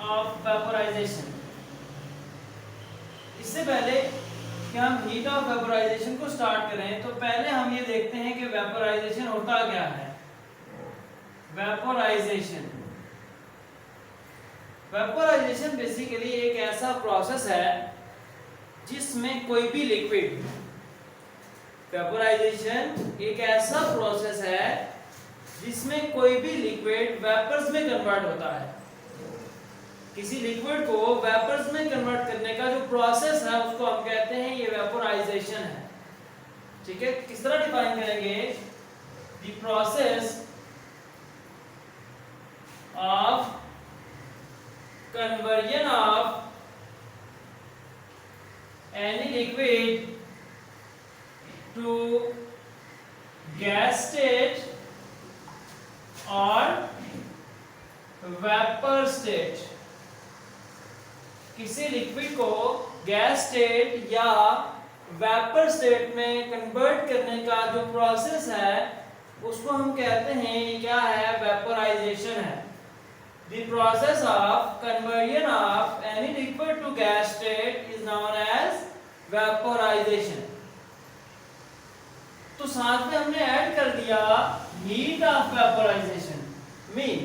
Of vaporisation. इससे पहले कि हम हीट ऑफ वेपोराइजेशन को स्टार्ट करें तो पहले हम ये देखते हैं कि वेपोराइजेशन होता क्या है। वेपोराइजेशन बेसिकली एक ऐसा प्रोसेस है जिसमें कोई भी लिक्विड, वेपोराइजेशन एक ऐसा प्रोसेस है जिसमें कोई भी लिक्विड वेपर्स में कन्वर्ट होता है। किसी लिक्विड को वेपर्स में कन्वर्ट करने का जो प्रोसेस है उसको हम कहते हैं ये वेपोराइजेशन है। ठीक है, किस तरह डिफाइन करेंगे? The process of conversion of any liquid to gas state or vapor state। किसी लिक्विड को गैस स्टेट या वेपर स्टेट में कन्वर्ट करने का जो प्रोसेस है उसको हम कहते हैं ये क्या है? वेपोराइजेशन है। The process of conversion of any liquid to gas state is known as vaporization। तो साथ में हमने ऐड कर दिया heat of vaporization, मीन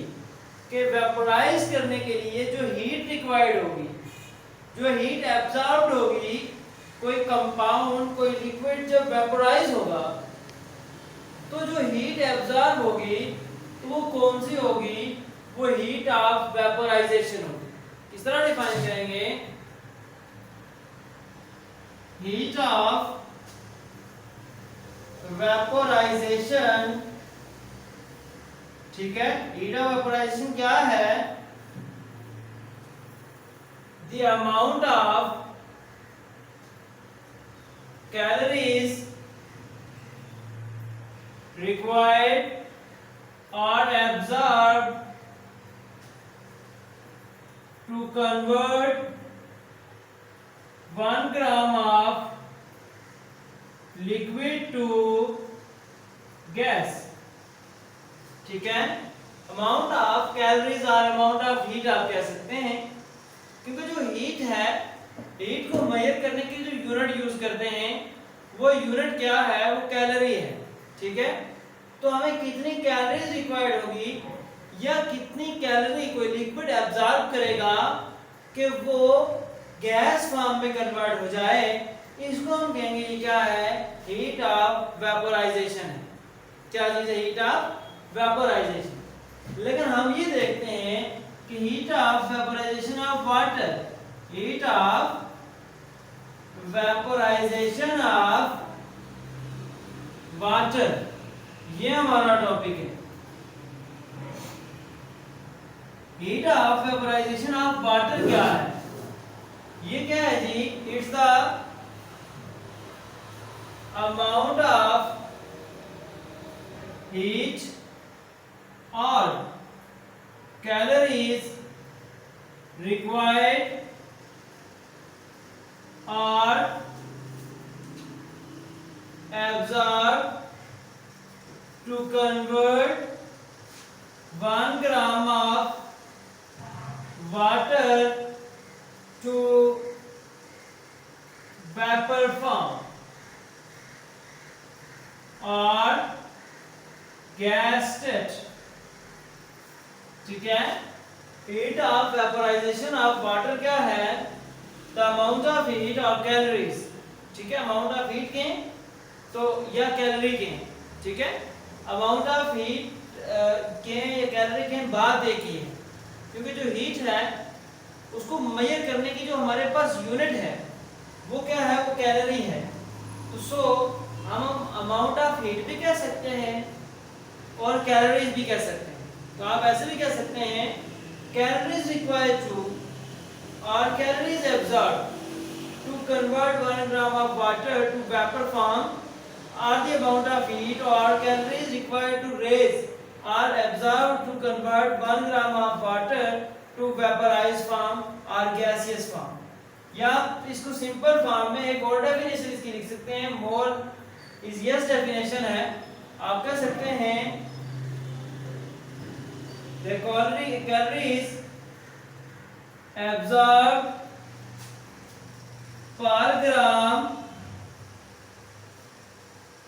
कि वेपोराइज करने के लिए जो हीट रिक्वायर्ड होगी, जो हीट एब्जॉर्ब्ड होगी, कोई कंपाउंड, कोई लिक्विड जब वेपोराइज होगा तो जो हीट एब्जॉर्ब होगी तो वो कौन सी होगी? वो हीट ऑफ वेपोराइजेशन होगी। किस तरह डिफाइन करेंगे? Heat of vaporisation. ठीक है, हीट ऑफ वेपोराइजेशन क्या है? The amount of calories required or absorbed to convert 1 gram of liquid to gas। ठीक है, अमाउंट ऑफ कैलोरीज और अमाउंट ऑफ हीट आप कह सकते हैं, क्योंकि जो हीट है, हीट को मेजर करने के लिए जो यूनिट यूज करते हैं वो यूनिट क्या है? वो कैलोरी है। ठीक है, तो हमें कितनी कैलोरीज रिक्वायर्ड होगी या कितनी कैलोरी कोई लिक्विड एब्जॉर्ब करेगा कि वो गैस फॉर्म में कन्वर्ट हो जाए, इसको हम कहेंगे ये क्या है? हीट ऑफ वेपोराइजेशन है। क्या चीज है? Heat of vaporisation. लेकिन हम ये देखते हैं कि heat of vaporisation of water, heat of vaporisation of water, ये हमारा टॉपिक है। Heat of vaporisation of water क्या है? ये क्या है जी? It's the amount of heat और कैलोरीज रिक्वायर्ड और absorbed to convert 1 gram of water to vapor form or gas state। ठीक है, heat of vaporization of water क्या है? the amount of heat or calories। ठीक है, amount of heat के तो या कैलोरी के, ठीक है, अमाउंट ऑफ हीट के या कैलोरी के बात एक ही है, क्योंकि जो हीट है उसको मेजर करने की जो हमारे पास यूनिट है वो क्या है? वो कैलोरी है। तो सो हम अमाउंट ऑफ हीट भी कह सकते हैं और कैलोरीज भी कह सकते हैं। तो आप ऐसे भी कह सकते हैं कैलोरीज रिक्वायर्ड टू और calories absorb to convert 1 gram of water to vapor form are the amount of heat or calories required to raise or absorb to convert 1 gram of water to vaporized form or gaseous form। या इसको simple form में एक और definition इसकी लिख सकते हैं, मोर easiest definition है। आप कह सकते हैं the calories एब्जॉर्ब पर ग्राम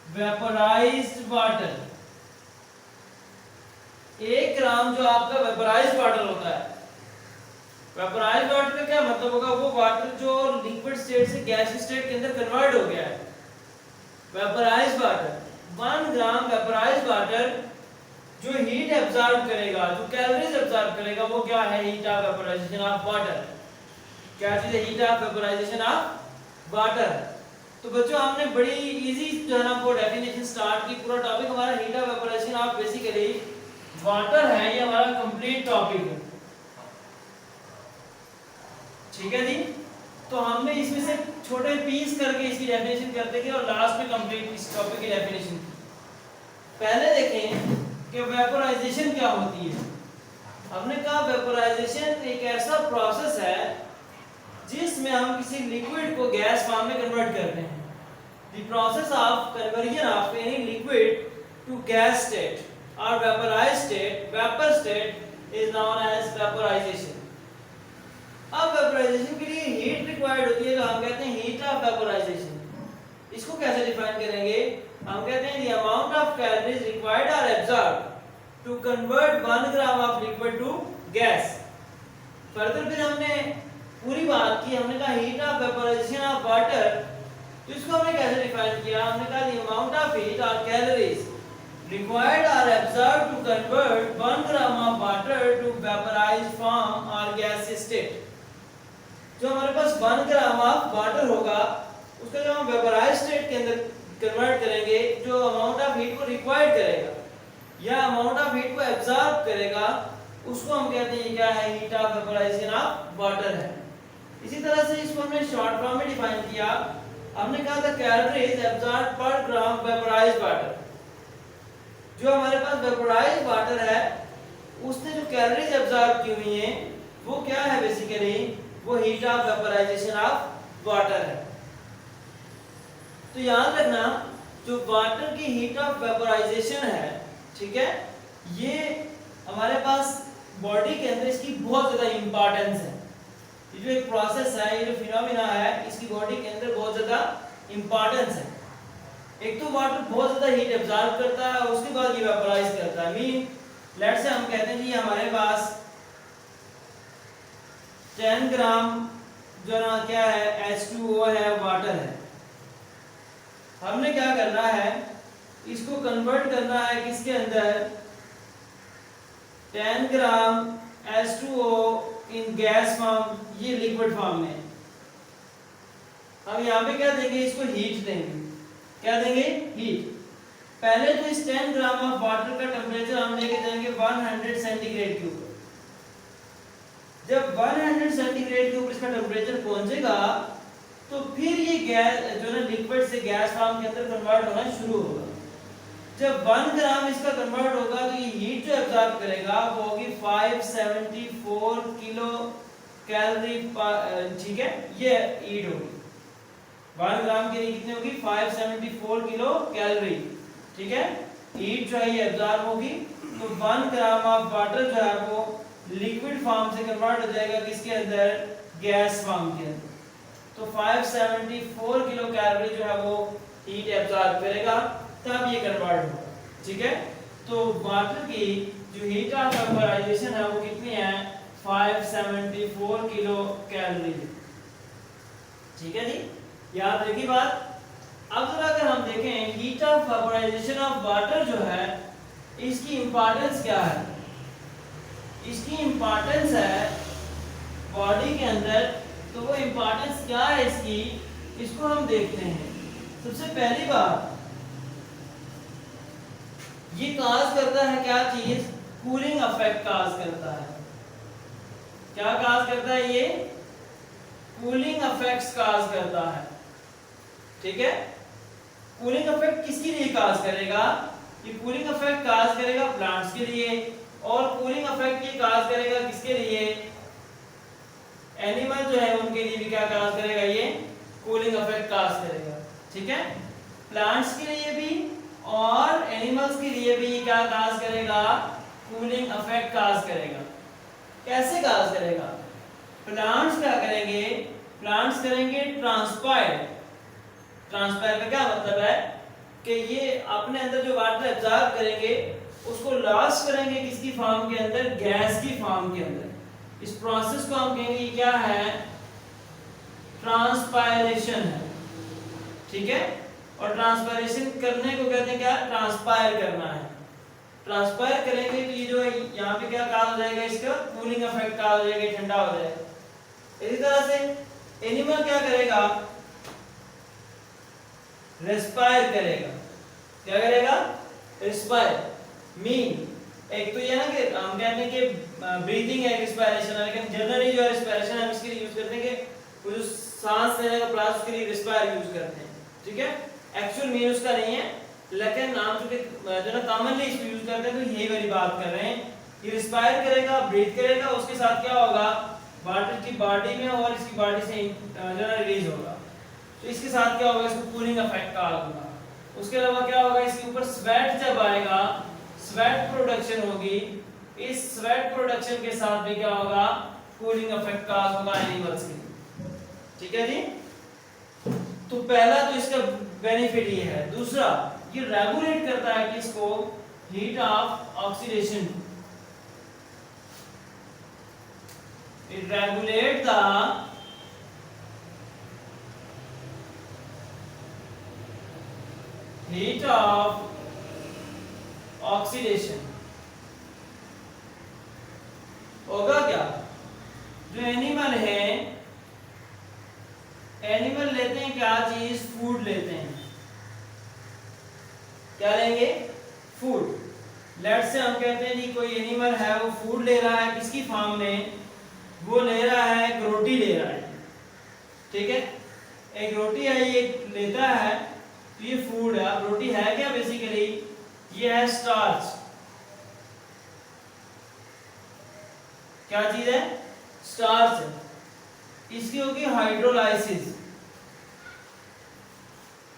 वेपोराइज्ड वाटर। 1 ग्राम जो आपका वेपोराइज्ड वाटर होता है, वेपोराइज्ड वाटर का क्या मतलब होगा, वो वाटर जो लिक्विड स्टेट से गैस स्टेट के अंदर कन्वर्ट हो गया है, वेपोराइज्ड वाटर। 1 ग्राम वेपोराइज्ड वाटर जो हीट एब्जॉर्ब करेगा, जो कैलोरीज एब्जॉर्ब करेगा, वो क्या है, heat of vaporisation of water. क्या चीज है, heat of vaporisation of water. तो बच्चों हमने बड़ी इजी जो है ना वो डेफिनेशन स्टार्ट की। पूरा टॉपिक हमारा heat of vaporisation of basically water है, ये हमारा कंप्लीट टॉपिक है, ठीक है जी। तो हमने इसमें से छोटे पीस करके इसकी डेफिनेशन करते गए और लास्ट में कंप्लीट इस टॉपिक की डेफिनेशन की। पहले देखें कि वेपोराइजेशन क्या होती है। हमने कहा वेपोराइजेशन एक ऐसा प्रोसेस है जिसमें हम किसी लिक्विड को गैस फॉर्म में कन्वर्ट करते हैं। The process of conversion of any liquid to gas state और vaporised state, vapour state is known as vaporisation. अब वेपोराइजेशन के लिए हीट रिक्वायर्ड होती है, तो हम कहते हैं हीट ऑफ वेपोराइजेशन। इसको कैसे डिफाइन करेंगे, हम कहते हैं the amount of calories required are absorbed to convert 1 gram of liquid to gas. Further फिर हमने पूरी बात की, हमने कहा heat of vaporisation of water, तो इसको हमने कैसे डिफाइन किया, हमने कहा द अमाउंट ऑफ हीट और calories required are absorbed to convert 1 gram of water to vaporized form or gas state। जो हमारे पास 1 ग्राम ऑफ वाटर होगा, उसका जब हम वेपोराइज्ड स्टेट के अंदर कन्वर्ट करेंगे, जो अमाउंट ऑफ हीट को रिक्वायर्ड करेगा या अमाउंट ऑफ हीट को एब्जॉर्ब करेगा, उसको हम कहते हैं क्या है, heat of vaporisation of water है। इसी तरह से इसको हमने शॉर्ट फॉर्म में डिफाइन किया। हमने कहा था कैलोरीज एब्जॉर्ब्ड पर ग्राम वेपोराइज्ड वाटर। जो हमारे पास वेपोराइज्ड वाटर है, उसने जो कैलोरीज एब्जॉर्ब की हुई हैं, वो क्या है, बेसिकली वो heat of vaporisation of water है। तो याद रखना, जो वाटर की हीट ऑफ वेपोराइजेशन है, ठीक है, ये हमारे पास बॉडी के अंदर इसकी बहुत ज्यादा इंपॉर्टेंस है। ये जो एक प्रोसेस है, ये जो फिनोमिना है, इसकी बॉडी के अंदर बहुत ज्यादा इंपॉर्टेंस है। एक तो वाटर बहुत ज्यादा हीट एब्जॉर्ब करता है, उसके बाद ये वेपोराइज करता है। मीन लेट्स से हम कहते हैं जी हमारे पास 10 ग्राम जो ना क्या है, H2O है, वाटर है। हमने क्या करना है, इसको कन्वर्ट करना है किसके अंदर, 10 ग्राम H2O इन गैस फॉर्म, ये लिक्विड फॉर्म में। हम यहाँ पे क्या देंगे, इसको हीट देंगे। क्या देंगे, हीट। पहले तो इस 10 ग्राम ऑफ वाटर का टेम्परेचर हम लेके जाएंगे 100 सेंटीग्रेड के ऊपर। जब 100 सेंटीग्रेड के ऊपर इसका टेम्परेचर पहुंचेगा, तो फिर ये गैस जो है लिक्विड से गैस फॉर्म के अंदर कन्वर्ट होना शुरू होगा। जब 1 ग्राम इसका कन्वर्ट होगा, तो ये हीट जो एब्जॉर्ब करेगा वो होगी 574 किलो कैलोरी, ठीक है, ये हीट होगी। 1 ग्राम के लिए कितनी होगी, 574 किलो कैलोरी, ठीक है, हीट जो है ये एब्जॉर्ब होगी। तो 1 ग्राम ऑफ वाटर जो है वो लिक्विड फॉर्म से कन्वर्ट हो जाएगा किसके अंदर, गैस फॉर्म के अंदर। तो 574 किलो कैलोरी जो है वो हीट एब्जॉर्ब करेगा, तब ये कन्वर्ट होगा, ठीक है। तो वाटर की जो हीट ऑफ वेपोराइजेशन है वो कितनी है, 574 किलो कैलोरी, ठीक है जी, याद रखिए बात। अब जरा अगर हम देखें heat of vaporisation of water जो है, इसकी इंपॉर्टेंस क्या है। इसकी इंपॉर्टेंस है बॉडी के अंदर, तो वो इंपॉर्टेंस क्या है इसकी, इसको हम देखते हैं। सबसे पहली बात, ये काज करता है क्या चीज, कूलिंग इफेक्ट काज करता है। क्या काज करता है ये, कूलिंग इफेक्ट्स काज करता है, ठीक है। कूलिंग इफेक्ट किसके लिए काज करेगा, ये कूलिंग इफेक्ट काज करेगा प्लांट्स के लिए, और कूलिंग इफेक्ट ये काज करेगा किसके लिए, एनिमल जो है उनके लिए भी क्या काज करेगा, ये कूलिंग इफेक्ट काज करेगा, ठीक है। प्लांट्स के लिए भी और एनिमल्स के लिए भी क्या काज करेगा, कूलिंग इफेक्ट काज करेगा। कैसे काज करेगा, प्लांट्स क्या करेंगे, प्लांट्स करेंगे ट्रांसपायर। ट्रांसपायर का क्या मतलब है कि ये अपने अंदर जो वाटर एब्जॉर्ब करेंगे उसको लॉस करेंगे किसकी फॉर्म के अंदर, गैस की फॉर्म के अंदर। इस प्रोसेस को हम कहेंगे ये क्या है, ट्रांसपायरेशन है, ठीक है। और ट्रांसपायरेशन करने को कहते हैं क्या, ट्रांसपायर करना है। ट्रांसपायर करेंगे तो ये जो है यहाँ पे क्या काज हो जाएगा, इसका कूलिंग इफेक्ट काज हो जाएगा, ठंडा हो जाएगा। इसी तरह से एनिमल क्या करेगा, रेस्पायर करेगा। क्या करेगा, रेस्पायर। मीन एक तो ये ना कि हम कहते हैं कि ब्रीथिंग है रिस्पायरेशन है, लेकिन जनरली जो है रिस्पायरेशन हम इसके लिए यूज करते हैं कि वो जो सांस लेने का प्लास उसके लिए रिस्पायर यूज करते हैं, ठीक है। एक्चुअल मीन उसका नहीं है, लेकिन नाम चूंकि जो ना कॉमनली इसको यूज करते हैं तो यही वाली बात कर रहे हैं। ये रिस्पायर करेगा, ब्रीथ करेगा, उसके साथ क्या होगा, वाटर की बॉडी में और इसकी बॉडी से जो ना रिलीज होगा। तो इसके साथ क्या होगा, इसको कूलिंग इफेक्ट का होगा। उसके अलावा क्या होगा, इसके ऊपर स्वेट जब आएगा, स्वेट प्रोडक्शन होगी, इस स्वेट प्रोडक्शन के साथ भी क्या होगा, कूलिंग इफेक्ट का होगा एनिमल्स के, ठीक है जी। तो पहला तो इसका बेनिफिट ये है। दूसरा, ये रेगुलेट करता है कि इसको heat of oxidation, it regulate the heat of oxidation. होगा क्या, जो एनिमल है, एनिमल लेते हैं क्या चीज, फूड लेते हैं। क्या लेंगे, फूड। लेट से हम कहते हैं जी कोई एनिमल है वो फूड ले रहा है, किसकी फॉर्म में, वो ले रहा है, एक रोटी ले रहा है, ठीक है। एक रोटी है ये लेता है, तो ये फूड है। अब रोटी है क्या, बेसिकली ये है स्टार्च। क्या चीज है, स्टार्च है। इसकी होगी हाइड्रोलाइसिस,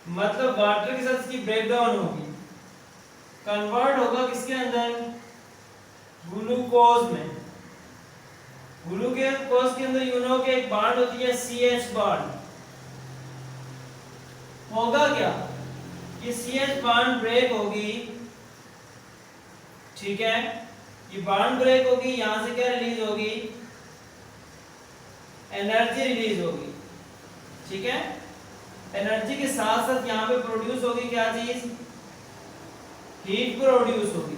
मतलब वाटर के साथ इसकी ब्रेकडाउन होगी, कन्वर्ट होगा किसके अंदर, ग्लूकोज में। ग्लूकोज के अंदर यू नो के एक बॉन्ड होती है CH बॉन्ड। होगा क्या, ये CH बॉन्ड ब्रेक होगी, ठीक है। ये बॉन्ड ब्रेक होगी, यहां से क्या रिलीज होगी, एनर्जी रिलीज होगी, ठीक है। एनर्जी के साथ साथ यहां पे प्रोड्यूस होगी क्या चीज, हीट प्रोड्यूस होगी।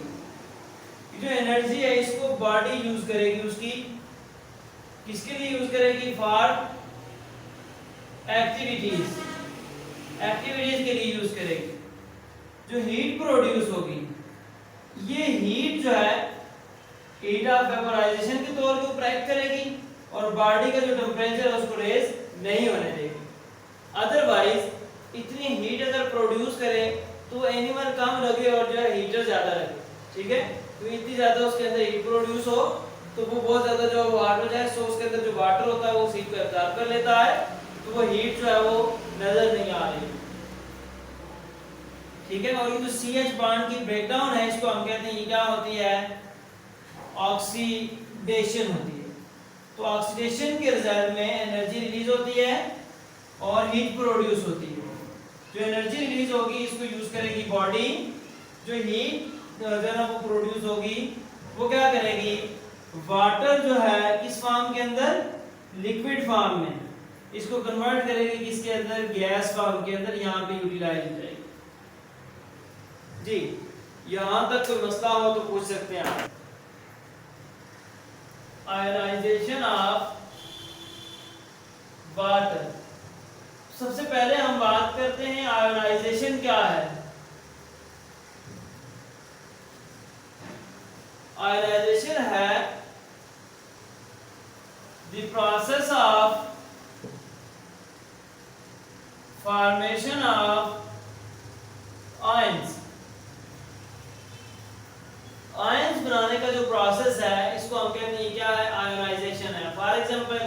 ये जो एनर्जी है इसको बॉडी यूज करेगी, उसकी किसके लिए यूज करेगी, फॉर एक्टिविटीज, एक्टिविटीज के लिए यूज करेगी। जो हीट प्रोड्यूस होगी, ये हीट जो है हीट ऑफ वेपोराइजेशन के तौर पे एक्ट करेगी और बॉडी का जो टेंपरेचर है उसको रेज नहीं होने देगी। अदरवाइज इतनी हीट अगर प्रोड्यूस करे तो एनिमल कम लगे और जो है हीटर ज्यादा लगे, ठीक है। तो इतनी ज्यादा उसके अंदर हीट प्रोड्यूस हो तो वो बहुत ज्यादा जो वाटर है, सो उसके अंदर जो वाटर होता है वो हीट को एब्जॉर्ब कर लेता है, तो वो हीट जो है वो नजर नहीं आ रही, ठीक है। और ये जो CH बॉन्ड की ब्रेकडाउन है इसको हम कहते हैं, ये क्या होती है, ऑक्सीडेशन होती है। तो ऑक्सीडेशन के रिजल्ट में एनर्जी रिलीज होती है और हीट प्रोड्यूस होती है। जो एनर्जी रिलीज होगी इसको यूज करेगी बॉडी, जो हीट जो वो प्रोड्यूस होगी वो क्या करेगी, वाटर जो है किस फॉर्म के अंदर, लिक्विड फॉर्म में, इसको कन्वर्ट करेगी किसके अंदर, गैस फॉर्म के अंदर, यहाँ पे यूटिलाइज हो जाएगी जी। यहां तक कोई मसला हो तो पूछ सकते हैं आप। आयनाइजेशन ऑफ वाटर, सबसे पहले हम बात करते हैं आयनाइजेशन क्या है। आयनाइजेशन है the process of formation of ions. Ions बनाने का जो प्रोसेस है इसको हम कहते हैं क्या है, आयनाइजेशन है। फॉर एग्जांपल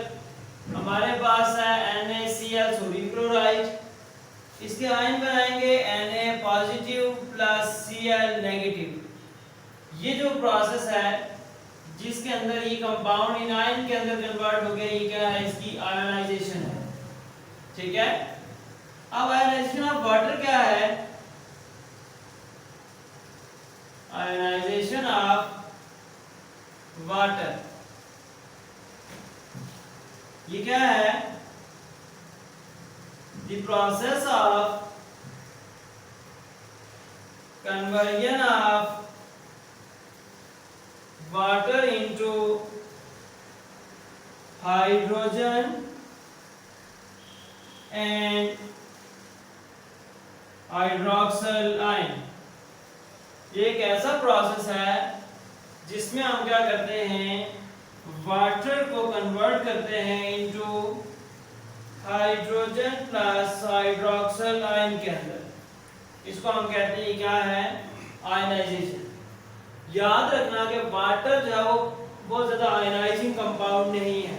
हमारे पास है NaCl सोडियम क्लोराइड, इसके आयन बनाएंगे Na positive plus Cl negative. ये जो प्रोसेस है जिसके अंदर ये कंपाउंड इनाइन के अंदर कन्वर्ट हो गया, ये क्या है, इसकी आयोनाइजेशन है। ठीक है, अब आयोनाइजेशन ऑफ वाटर क्या है, आयोनाइजेशन ऑफ वाटर ये क्या है, the process of conversion of water into hydrogen and hydroxyl ion। ये एक ऐसा प्रोसेस है जिसमें हम क्या करते हैं, वाटर को कन्वर्ट करते हैं into hydrogen plus hydroxyl ion के अंदर। इसको हम कहते हैं क्या है, आयनाइजेशन। याद रखना कि वाटर जो है वो बहुत ज्यादा आयनाइजिंग कंपाउंड नहीं है,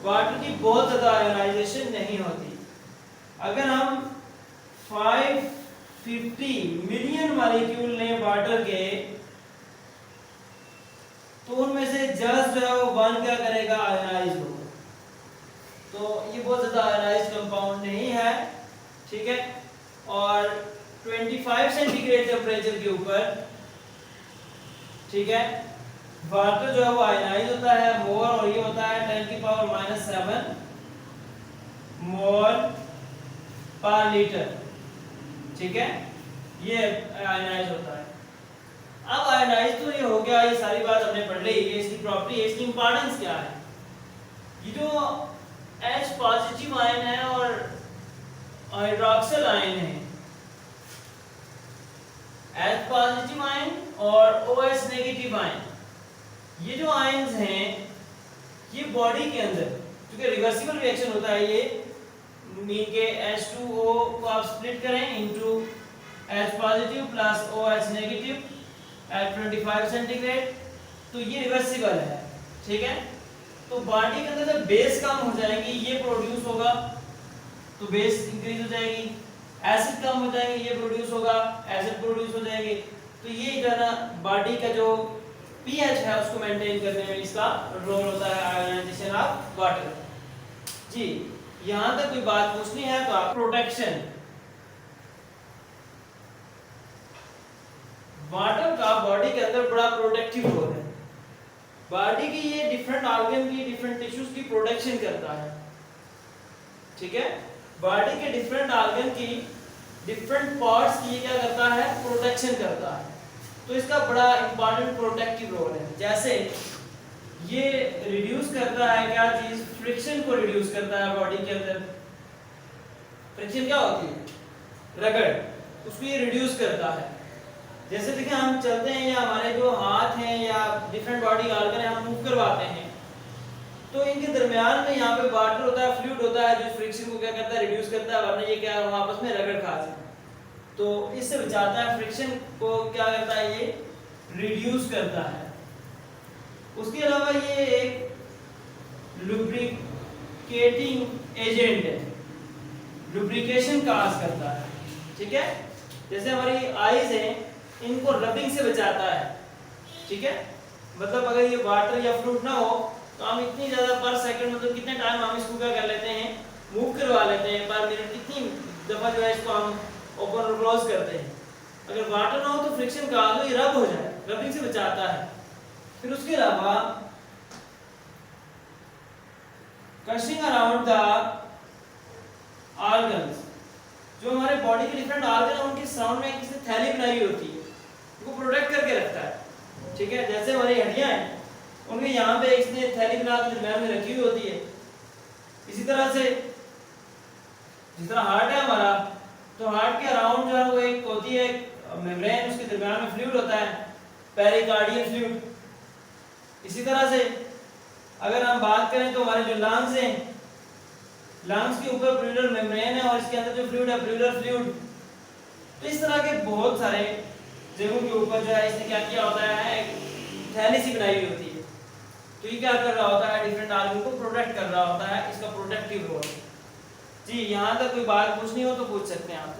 वाटर की बहुत ज्यादा आयनाइजेशन नहीं होती। अगर हम 550 मिलियन मॉलिक्यूल लें वाटर के, तो उनमें से जस्ट जो है वो वन क्या करेगा, आयनाइज होगा। तो ये बहुत ज्यादा आयनाइज कंपाउंड नहीं है। ठीक है, और 25 सेंटीग्रेड टेम्परेचर के ऊपर, ठीक है, वाटर जो है वो आयनाइज होता है मोल, और ये होता है 10⁻⁷ मोल पर लीटर। ठीक है, ये आयनाइज होता है। अब आयनाइज तो ये हो गया, ये सारी बात हमने पढ़ ली, ये इसकी प्रॉपर्टी है, इसकी इंपॉर्टेंस क्या है। ये जो H पॉजिटिव आयन है और हाइड्रोक्सिल आयन है, H पॉजिटिव आयन और OH नेगेटिव आयन, ये जो आयन्स हैं ये बॉडी के अंदर, क्योंकि रिवर्सिबल रिएक्शन होता है, ये मीन के H2O को आप स्प्लिट करें into H positive plus OH negative at 25 centigrade, तो ये रिवर्सिबल है। ठीक है, तो बॉडी के अंदर जब बेस कम हो जाएगी ये प्रोड्यूस होगा, तो बेस इंक्रीज हो जाएगी, एसिड कम हो जाएंगे ये प्रोड्यूस होगा, एसिड प्रोड्यूस हो जाएंगे। तो ये जो है ना बॉडी का जो पीएच है उसको मेंटेन करने में इसका रोल होता है, आयोनाइजेशन ऑफ वाटर। जी, यहां तक कोई बात पूछनी है तो आप, प्रोटेक्शन, वाटर का बॉडी के अंदर बड़ा प्रोटेक्टिव रोल है। बॉडी की ये डिफरेंट ऑर्गन की, डिफरेंट टिश्यूज की प्रोटेक्शन करता है। ठीक है, बॉडी के डिफरेंट ऑर्गन की, डिफरेंट पार्ट्स की क्या करता है, प्रोटेक्शन करता है। तो इसका बड़ा इंपॉर्टेंट प्रोटेक्टिव रोल है। जैसे ये रिड्यूस करता है क्या चीज, फ्रिक्शन को रिड्यूस करता है बॉडी के अंदर। फ्रिक्शन क्या होती है, रगड़, उसको ये रिड्यूस करता है। जैसे देखिए हम चलते हैं या हमारे जो हाथ हैं या डिफरेंट बॉडी ऑर्गन है हम मूव करवाते हैं, तो इनके दरमियान में यहाँ पे वाटर होता है, फ्लूइड होता है, जो फ्रिक्शन को क्या करता है, रिड्यूस करता है, वरना ये क्या है, आपस में रगड़ खा जाए, तो इससे बचाता है। फ्रिक्शन को क्या करता है, ये रिड्यूस करता है। उसके अलावा ये एक लुब्रिकेटिंग एजेंट है, लुब्रिकेशन काज करता है। ठीक है, जैसे हमारी आईज हैं, इनको रबिंग से बचाता है। ठीक है, मतलब अगर ये वाटर या फ्लूइड ना हो तो हम इतनी ज्यादा पर सेकंड, मतलब कितने टाइम हम इसको क्या कर लेते हैं, मूव करवा लेते हैं, पर मिनट कितनी दफा जो है इसको हम ओपन और क्लोज करते हैं। अगर वाटर ना हो तो फ्रिक्शन का तो ये रब हो जाए, रबिंग से बचाता है। फिर उसके अलावा क्रशिंग अराउंड द ऑर्गन्स, जो हमारे बॉडी के डिफरेंट ऑर्गन है उनके साउंड में किसी थैली बनाई होती है, वो प्रोटेक्ट करके रखता है। ठीक है, जैसे हमारी हड्डियां हैं उनके यहाँ पे इसने थैली बना के दरमियान में रखी हुई होती है। इसी तरह से जिस तरह हार्ट है हमारा, तो हार्ट के अराउंड जो है वो एक होती है मेम्ब्रेन, उसके दरमियान में फ्लूइड होता है, पेरिकार्डियल फ्लूइड। इसी तरह से अगर हम बात करें तो हमारे जो लंग्स हैं, लंग्स के ऊपर प्लूरल मेम्ब्रेन है और इसके अंदर जो फ्लूइड है प्लूरल फ्लूइड। तो इस तरह के बहुत सारे जगहों के ऊपर जो है इसने क्या किया होता है, एक थैली सी बनाई हुई होती है। तो ये क्या कर रहा होता है, डिफरेंट ऑर्गन को प्रोटेक्ट कर रहा होता है, इसका प्रोटेक्टिव रोल। जी, यहाँ तक कोई बात पूछनी हो तो पूछ सकते हैं आप।